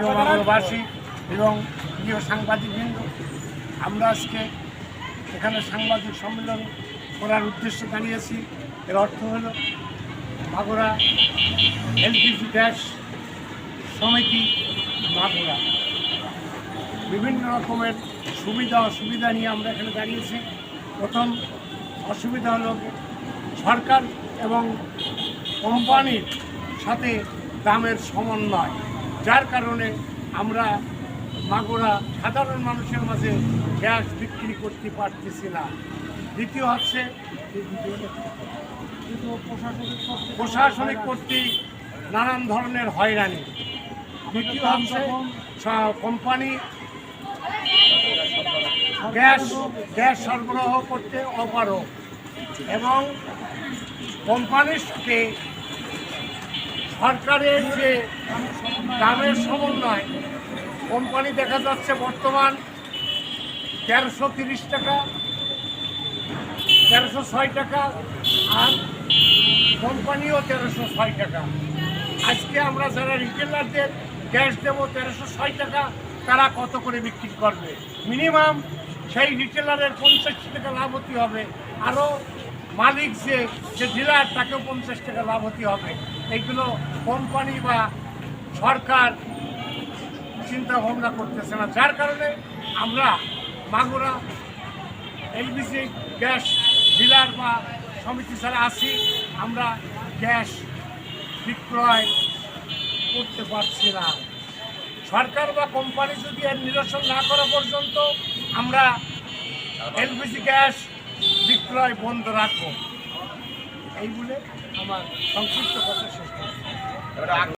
প্রিয় নগরবাসী এবং প্রিয় সাংবাদিকবৃন্দ, আমরা আজকে এখানে সাংবাদিক সম্মেলন করার উদ্দেশ্যে দাঁড়িয়েছি। এর অর্থ হল মাগুরা এলপিজি গ্যাস সমিতি মাগুরা বিভিন্ন রকমের সুবিধা অসুবিধা নিয়ে আমরা এখানে দাঁড়িয়েছি। প্রথম অসুবিধা হলো সরকার এবং কোম্পানির সাথে দামের সমন্বয়, যার কারণে আমরা মাগুরা সাধারণ মানুষের মাঝে গ্যাস বিক্রি করতে পারতেছি না। দ্বিতীয় হচ্ছে প্রশাসনিক কর্তৃক নানান ধরনের হয়রানি। দ্বিতীয় হচ্ছে কোম্পানি গ্যাস সরবরাহ করতে অপারগ এবং কোম্পানিকে সরকারের যে দামের সমন্বয়, কোম্পানি দেখা যাচ্ছে বর্তমান 1330 টাকা, 1306 টাকা, আর কোম্পানিও 1306 টাকা। আজকে আমরা যারা রিটেলারদের গ্যাস দেবো 1306 টাকা, তারা কত করে বিক্রি করবে? মিনিমাম সেই রিটেলারের 50 টাকা লাভ হতে হবে, আরও মালিক যে ডিলার তাকেও 50 টাকা লাভ হতে হবে। এইগুলো কোম্পানি বা সরকার চিন্তা ভাবনা করতেছে না, যার কারণে আমরা মাগুরা এলপিজি গ্যাস ডিলার বা সমিতি ছাড়া আছি, আমরা গ্যাস বিক্রয় করতে পারছি না। সরকার বা কোম্পানি যদি এর নিরসন না করা পর্যন্ত আমরা এলপিজি গ্যাস বিক্রয় বন্ধ রাখবো। এই বলে আমার সংক্ষিপ্ত কথা শেষ করছি।